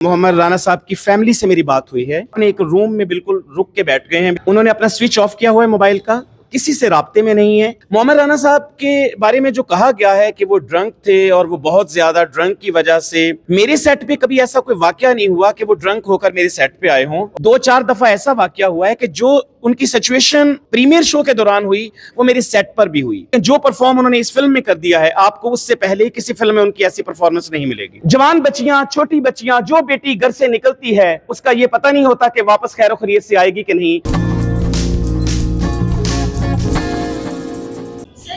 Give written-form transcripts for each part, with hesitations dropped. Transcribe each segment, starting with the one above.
मोहम्मद राना साहब की फैमिली से मेरी बात हुई है। अपने एक रूम में बिल्कुल रुक के बैठ गए हैं। उन्होंने अपना स्विच ऑफ किया हुआ है मोबाइल का, किसी से राब्ते में नहीं है। मोहम्मद राना साहब के बारे में जो कहा गया है कि वो ड्रंक थे और वो बहुत ज्यादा ड्रंक की वजह से मेरे सेट पे कभी ऐसा कोई वाकया नहीं हुआ कि वो ड्रंक होकर मेरे सेट पे आए हों। 2-4 दफा ऐसा वाकया हुआ है कि जो उनकी सिचुएशन प्रीमियर शो के दौरान हुई वो मेरे सेट पर भी हुई। जो परफॉर्म उन्होंने इस फिल्म में कर दिया है, आपको उससे पहले किसी फिल्म में उनकी ऐसी परफॉर्मेंस नहीं मिलेगी। जवान बच्चियां, छोटी बच्चियां, जो बेटी घर से निकलती है उसका ये पता नहीं होता कि वापस खैर खैरियत से आएगी कि नहीं।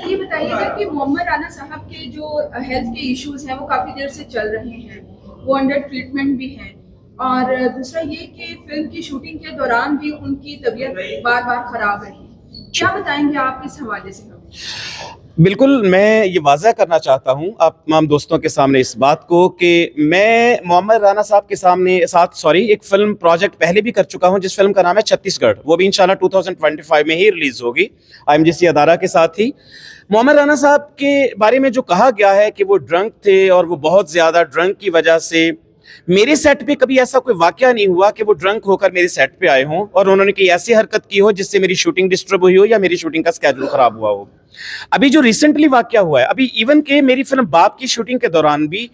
ये बताइएगा कि मोहम्मद राना साहब के जो हेल्थ के इश्यूज हैं वो काफी देर से चल रहे हैं, वो अंडर ट्रीटमेंट भी हैं, और दूसरा ये कि फिल्म की शूटिंग के दौरान भी उनकी तबीयत बार बार खराब रही। क्या बताएंगे आप इस हवाले से? बिल्कुल, मैं ये वाज़ह करना चाहता हूँ आप तमाम दोस्तों के सामने इस बात को कि मैं मोहम्मद राना साहब के साथ एक फ़िल्म प्रोजेक्ट पहले भी कर चुका हूँ, जिस फिल्म का नाम है छत्तीसगढ़। वो भी इंशाल्लाह 2025 में ही रिलीज़ होगी IMGC अदारा के साथ ही। मोहम्मद राना साहब के बारे में जो कहा गया है कि वो ड्रंक थे और वो बहुत ज़्यादा ड्रंक की वजह से मेरे सेट पे कभी ऐसा कोई वाकया नहीं हुआ कि वो ड्रंक होकर मेरे सेट पे आए हों और उन्होंने कोई ऐसी हरकत की हो जिससे मेरी शूटिंग डिस्टर्ब हुई हो या मेरी शूटिंग का स्केड्यूल खराब हुआ हो। अभी जो रिसेंटली वाकया हुआ है, अभी इवन के मेरी फिल्म बाप की शूटिंग के दौरान भी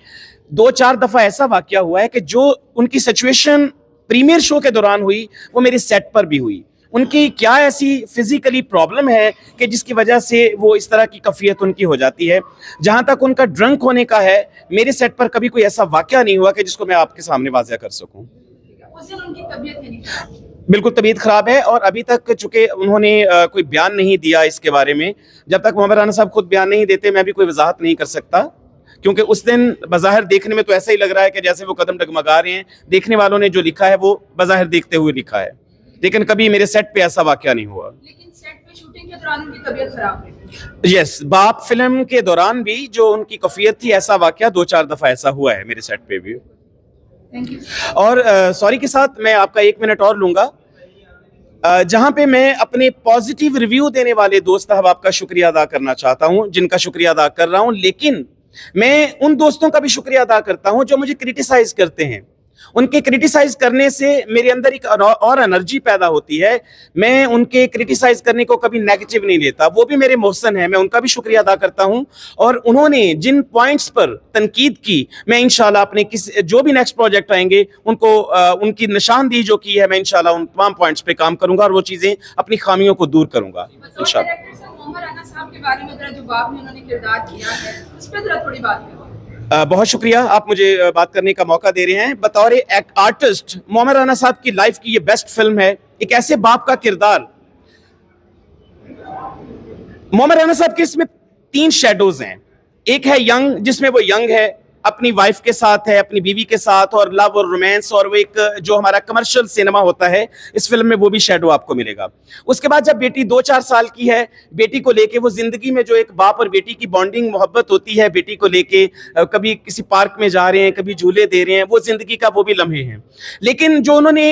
2-4 दफा ऐसा वाकया हुआ है कि जो उनकी सिचुएशन प्रीमियर शो के दौरान हुई वो मेरे सेट पर भी हुई। उनकी क्या ऐसी फिजिकली प्रॉब्लम है कि जिसकी वजह से वो इस तरह की कैफियत उनकी हो जाती है। जहां तक उनका ड्रंक होने का है, मेरे सेट पर कभी कोई ऐसा वाकया नहीं हुआ कि जिसको मैं आपके सामने वाज़ह कर सकूं। उस दिन उनकी तबीयत नहीं खराब? बिल्कुल तबीयत खराब है और अभी तक चूंकि उन्होंने कोई बयान नहीं दिया इसके बारे में। जब तक मोहम्मद राना साहब खुद बयान नहीं देते मैं भी कोई वजाहत नहीं कर सकता, क्योंकि उस दिन बज़ाहिर देखने में तो ऐसा ही लग रहा है कि जैसे वो कदम डगमगा रहे हैं। देखने वालों ने जो लिखा है वो बज़ाहिर देखते हुए लिखा है, लेकिन कभी मेरे सेट पे ऐसा वाकया नहीं हुआ। लेकिन सेट पे शूटिंग के दौरान उनकी तबीयत खराब रही? यस, बाप फिल्म के दौरान भी जो उनकी कैफियत थी, ऐसा वाकया 2-4 दफा ऐसा हुआ है मेरे सेट पे भी। Thank you. और सॉरी के साथ मैं आपका 1 मिनट और लूंगा, जहां पे मैं अपने पॉजिटिव रिव्यू देने वाले दोस्त अहबाब का शुक्रिया अदा करना चाहता हूं, जिनका शुक्रिया अदा कर रहा हूं। लेकिन मैं उन दोस्तों का भी शुक्रिया अदा करता हूं जो मुझे क्रिटिसाइज करते हैं। उनके क्रिटिसाइज करने से मेरे अंदर एक और एनर्जी पैदा होती है। मैं उनके क्रिटिसाइज करने को कभी नेगेटिव नहीं लेता। वो भी मेरे मोहसन हैं, मैं उनका भी शुक्रिया अदा करता हूं। और उन्होंने जिन पॉइंट्स पर तनकीद की, मैं इंशाल्लाह अपने जो भी नेक्स्ट प्रोजेक्ट आएंगे उनको उनकी निशानदेही जो की है, मैं इंशाल्लाह उन तमाम पॉइंट्स पे काम करूंगा और वो चीजें अपनी खामियों को दूर करूंगा इंशाल्लाह। मोहम्मद राना साहब के बारे में जरा जो बाप ने उन्होंने किरदार किया है उस पर जरा थोड़ी बात करें। बहुत शुक्रिया, आप मुझे बात करने का मौका दे रहे हैं। बतौर एक आर्टिस्ट, मोहम्मद राना साहब की लाइफ की ये बेस्ट फिल्म है। एक ऐसे बाप का किरदार, मोहम्मद राना साहब के इसमें 3 शेडोज हैं। एक है यंग, जिसमें वो यंग है, अपनी वाइफ के साथ है, अपनी बीवी के साथ, और लव और रोमांस, और वो एक जो हमारा कमर्शियल सिनेमा होता है, इस फिल्म में वो भी शेडो आपको मिलेगा। उसके बाद जब बेटी 2-4 साल की है, बेटी को लेके वो जिंदगी में जो एक बाप और बेटी की बॉन्डिंग मोहब्बत होती है, बेटी को लेके कभी किसी पार्क में जा रहे हैं, कभी झूले दे रहे हैं, वो जिंदगी का वो भी लम्हे हैं। लेकिन जो उन्होंने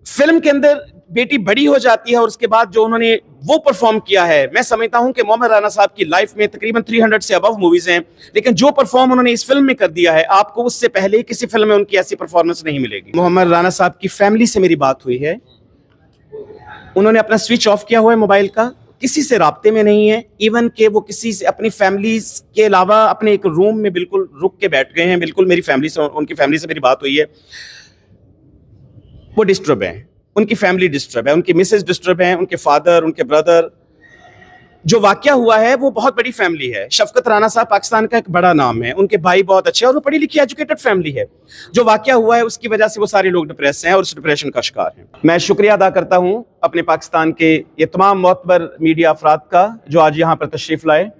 फिल्म के अंदर बेटी बड़ी हो जाती है और उसके बाद जो उन्होंने वो परफॉर्म किया है, मैं समझता हूं कि मोहम्मद राना साहब की लाइफ में तकरीबन 300 से अबव मूवीज हैं, लेकिन जो परफॉर्म उन्होंने इस फिल्म में कर दिया है, आपको उससे पहले किसी फिल्म में उनकी ऐसी परफॉर्मेंस नहीं मिलेगी। मोहम्मद राना साहब की फैमिली से मेरी बात हुई है। उन्होंने अपना स्विच ऑफ किया हुआ है मोबाइल का, किसी से राब्ते में नहीं है। इवन के वो किसी से अपनी फैमिली के अलावा अपने एक रूम में बिल्कुल रुक के बैठ गए हैं। बिल्कुल मेरी फैमिली से, उनकी फैमिली से मेरी बात हुई है। वो डिस्टर्ब है, उनकी फैमिली डिस्टर्ब है, उनकी मिसेज डिस्टर्ब है, उनके फादर, उनके ब्रदर। जो वाकया हुआ है वो बहुत बड़ी फैमिली है। शफकत राना साहब पाकिस्तान का एक बड़ा नाम है, उनके भाई बहुत अच्छे और वो पढ़ी लिखी एजुकेटेड फैमिली है। जो वाकया हुआ है उसकी वजह से वो सारे लोग डिप्रेस हैं और उस डिप्रेशन का शिकार हैं। मैं शुक्रिया अदा करता हूं अपने पाकिस्तान के ये तमाम मोतबर मीडिया अफराद का जो आज यहाँ पर तशरीफ लाए,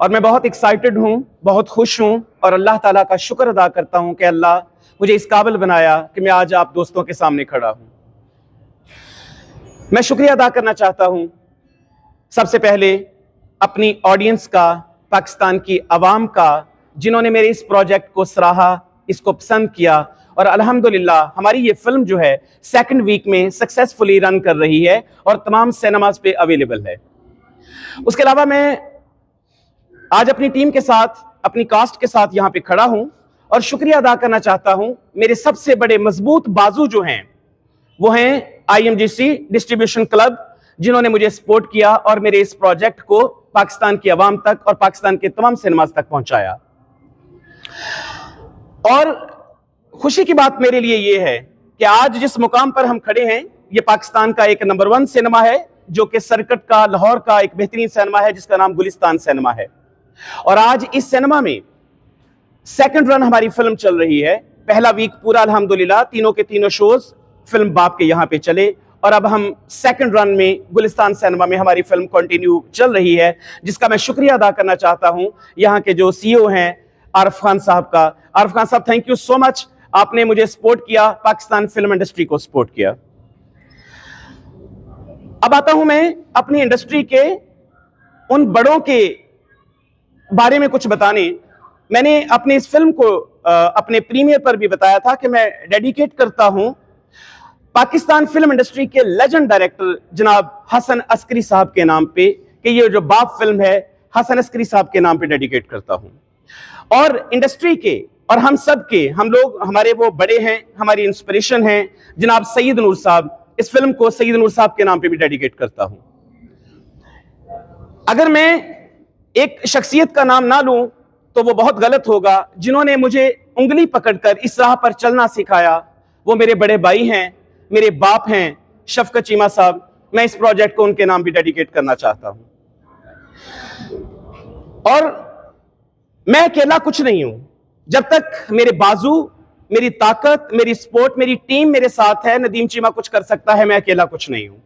और मैं बहुत एक्साइटेड हूँ, बहुत खुश हूँ, और अल्लाह ताला का शुक्र अदा करता हूँ कि अल्लाह मुझे इस काबिल बनाया कि मैं आज आप दोस्तों के सामने खड़ा हूँ। मैं शुक्रिया अदा करना चाहता हूं सबसे पहले अपनी ऑडियंस का, पाकिस्तान की आवाम का, जिन्होंने मेरे इस प्रोजेक्ट को सराहा, इसको पसंद किया, और अल्हम्दुलिल्लाह हमारी ये फिल्म जो है 2nd वीक में सक्सेसफुली रन कर रही है और तमाम सिनेमाज पे अवेलेबल है। उसके अलावा मैं आज अपनी टीम के साथ, अपनी कास्ट के साथ यहाँ पे खड़ा हूँ और शुक्रिया अदा करना चाहता हूं मेरे सबसे बड़े मजबूत बाजू जो हैं वो हैं IMGC डिस्ट्रीब्यूशन क्लब, जिन्होंने मुझे सपोर्ट किया और मेरे इस प्रोजेक्ट को पाकिस्तान की आवाम तक और पाकिस्तान के तमाम सिनेमास तक पहुंचाया। और खुशी की बात मेरे लिए यह है कि आज जिस मुकाम पर हम खड़े हैं, यह पाकिस्तान का एक नंबर 1 सिनेमा है, जो कि सर्कट का लाहौर का एक बेहतरीन सिनेमा है जिसका नाम गुलिस्तान सिनेमा है। और आज इस सिनेमा में सेकंड रन हमारी फिल्म चल रही है। पहला वीक पूरा अल्हम्दुलिल्लाह तीनों के तीनों शोज फिल्म बाप के यहां पे चले, और अब हम सेकंड रन में गुलिस्तान सिनेमा में हमारी फिल्म कंटिन्यू चल रही है, जिसका मैं शुक्रिया अदा करना चाहता हूं यहां के जो CEO हैं आरिफ खान साहब का। आरिफ खान साहब, थैंक यू सो मच, आपने मुझे सपोर्ट किया, पाकिस्तान फिल्म इंडस्ट्री को सपोर्ट किया। अब आता हूं मैं अपनी इंडस्ट्री के उन बड़ों के बारे में कुछ बताने। मैंने अपनी इस फिल्म को अपने प्रीमियर पर भी बताया था कि मैं डेडिकेट करता हूं पाकिस्तान फिल्म इंडस्ट्री के लेजेंड डायरेक्टर जनाब हसन अस्करी साहब के नाम पे, कि ये जो बाप फिल्म है हसन अस्करी साहब के नाम पे डेडिकेट करता हूं। और इंडस्ट्री के और हम सब के, हम लोग, हमारे वो बड़े हैं, हमारी इंस्पिरेशन हैं जनाब सईद नूर साहब, इस फिल्म को सईद नूर साहब के नाम पे भी डेडिकेट करता हूं। अगर मैं एक शख्सियत का नाम ना लूं तो वो बहुत गलत होगा। जिन्होंने मुझे उंगली पकड़कर इस राह पर चलना सिखाया वो मेरे बड़े भाई हैं, मेरे बाप हैं, शफकत चीमा साहब। मैं इस प्रोजेक्ट को उनके नाम भी डेडिकेट करना चाहता हूं। और मैं अकेला कुछ नहीं हूं। जब तक मेरे बाजू, मेरी ताकत, मेरी सपोर्ट, मेरी टीम मेरे साथ है, नदीम चीमा कुछ कर सकता है, मैं अकेला कुछ नहीं हूं।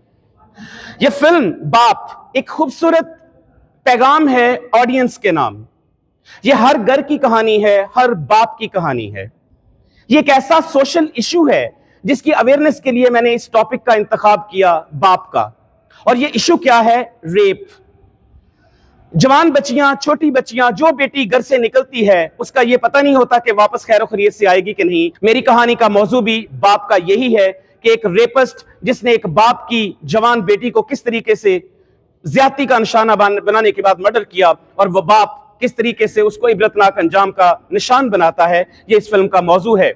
यह फिल्म बाप एक खूबसूरत पैगाम है ऑडियंस के नाम। यह हर घर की कहानी है, हर बाप की कहानी है। यह एक ऐसा सोशल इशू है जिसकी अवेयरनेस के लिए मैंने इस टॉपिक का इंतखाब किया, बाप का। और यह इशू क्या है? रेप। जवान बच्चियां, छोटी बच्चियां, जो बेटी घर से निकलती है उसका यह पता नहीं होता कि वापस खैर खैरियत से आएगी कि नहीं। मेरी कहानी का मौजू भी बाप का यही है कि एक रेपिस्ट जिसने एक बाप की जवान बेटी को किस तरीके से ज्यादती का निशाना बनाने के बाद मर्डर किया, और वह बाप किस तरीके से उसको इबरतनाक अंजाम का निशान बनाता है, यह इस फिल्म का मौजू है।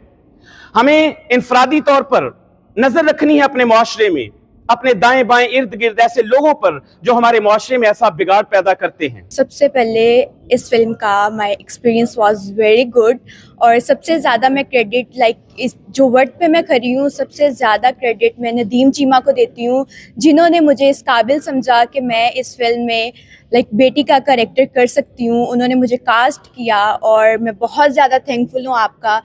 हमें इनफरादी तौर पर नजर रखनी है अपने मुआशरे में, अपने दाएं बाएं इर्द गिर्द ऐसे लोगों पर जो हमारे मुआशरे में ऐसा बिगाड़ पैदा करते हैं। सबसे पहले इस फिल्म का my experience was very good, और सबसे ज़्यादा मैं क्रेडिट इस जो वर्ड पे मैं खड़ी हूँ, सबसे ज़्यादा क्रेडिट मैं नदीम चीमा को देती हूँ, जिन्होंने मुझे इस काबिल समझा कि मैं इस फिल्म में बेटी का कैरेक्टर कर सकती हूँ। उन्होंने मुझे कास्ट किया और मैं बहुत ज़्यादा थैंकफुल हूँ आपका।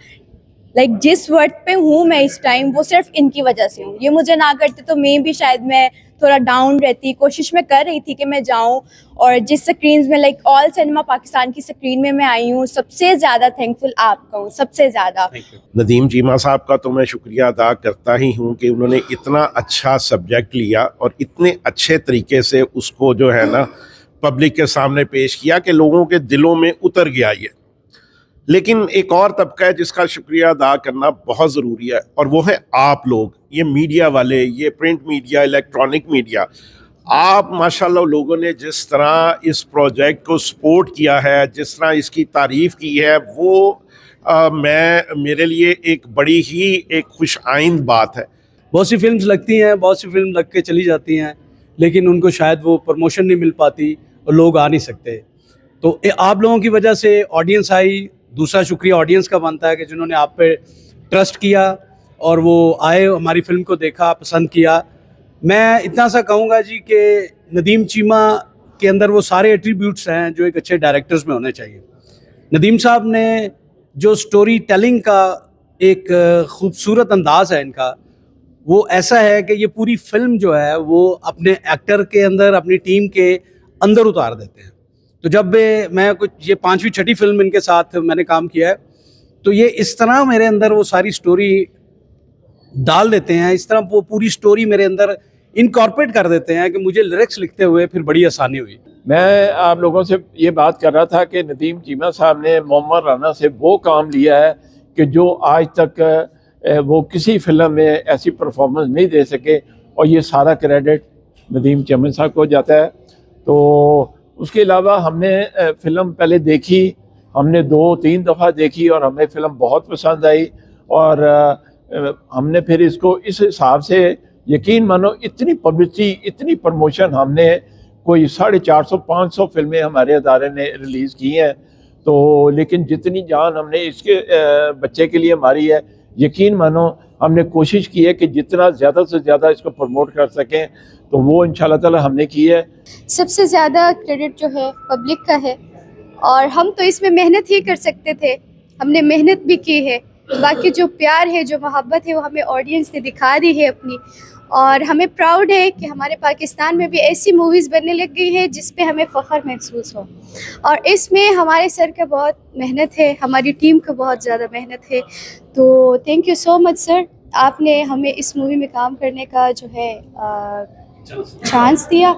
जिस वर्ड पे हूँ मैं इस टाइम, वो सिर्फ इनकी वजह से हूँ। ये मुझे ना करते तो मैं शायद मैं थोड़ा डाउन रहती। कोशिश मैं कर रही थी कि मैं जाऊँ, और जिस स्क्रीन में ऑल सिनेमा पाकिस्तान की स्क्रीन में मैं आई हूँ, सबसे ज़्यादा थैंकफुल आपका हूँ, सबसे ज़्यादा। नदीम चीमा साहब का तो मैं शुक्रिया अदा करता ही हूँ कि उन्होंने इतना अच्छा सब्जेक्ट लिया और इतने अच्छे तरीके से उसको जो है ना पब्लिक के सामने पेश किया कि लोगों के दिलों में उतर गया ये। लेकिन एक और तबका है जिसका शुक्रिया अदा करना बहुत ज़रूरी है, और वो है आप लोग, ये मीडिया वाले, ये प्रिंट मीडिया, इलेक्ट्रॉनिक मीडिया। आप माशाल्लाह लोगों ने जिस तरह इस प्रोजेक्ट को सपोर्ट किया है, जिस तरह इसकी तारीफ़ की है, वो मेरे लिए एक बड़ी ही एक खुश आइंद बात है। बहुत सी फिल्म्स लगती हैं, बहुत सी फिल्म लग के चली जाती हैं, लेकिन उनको शायद वो प्रमोशन नहीं मिल पाती और लोग आ नहीं सकते। तो आप लोगों की वजह से ऑडियंस आई। दूसरा शुक्रिया ऑडियंस का बनता है कि जिन्होंने आप पे ट्रस्ट किया और वो आए, हमारी फिल्म को देखा, पसंद किया। मैं इतना सा कहूँगा जी कि नदीम चीमा के अंदर वो सारे एट्रीब्यूट्स हैं जो एक अच्छे डायरेक्टर्स में होने चाहिए। नदीम साहब ने जो स्टोरी टेलिंग का एक खूबसूरत अंदाज है इनका, वो ऐसा है कि ये पूरी फिल्म जो है वो अपने एक्टर के अंदर, अपनी टीम के अंदर उतार देते हैं। तो जब मैं कुछ ये 5वीं 6ठी फिल्म इनके साथ मैंने काम किया है, तो ये इस तरह मेरे अंदर वो सारी स्टोरी डाल देते हैं, इस तरह वो पूरी स्टोरी मेरे अंदर इनकॉर्पोरेट कर देते हैं कि मुझे लिरिक्स लिखते हुए फिर बड़ी आसानी हुई। मैं आप लोगों से ये बात कर रहा था कि नदीम चीमा साहब ने मोहम्मद राना से वो काम लिया है कि जो आज तक वो किसी फिल्म में ऐसी परफॉर्मेंस नहीं दे सके, और ये सारा क्रेडिट नदीम चीमा साहब को जाता है। तो उसके अलावा हमने फिल्म पहले देखी, हमने 2-3 दफ़ा देखी और हमें फ़िल्म बहुत पसंद आई और हमने फिर इसको इस हिसाब से यकीन मानो इतनी पब्लिसिटी इतनी प्रमोशन हमने कोई 450-500 फिल्में हमारे अदारे ने रिलीज़ की हैं तो लेकिन जितनी जान हमने इसके बच्चे के लिए मारी है यकीन मानो हमने कोशिश की है कि जितना ज़्यादा से ज़्यादा इसको प्रमोट कर सकें तो वो इंशाल्लाह ताला हमने की है। सबसे ज़्यादा क्रेडिट जो है पब्लिक का है और हम तो इसमें मेहनत ही कर सकते थे, हमने मेहनत भी की है, बाकी जो प्यार है जो मोहब्बत है वो हमें ऑडियंस ने दिखा दी है अपनी और हमें प्राउड है कि हमारे पाकिस्तान में भी ऐसी मूवीज़ बनने लग गई है जिस पे हमें फ़ख्र महसूस हो और इसमें हमारे सर का बहुत मेहनत है, हमारी टीम का बहुत ज़्यादा मेहनत है। तो thank you so much sir, आपने हमें इस मूवी में काम करने का जो है चांस दिया।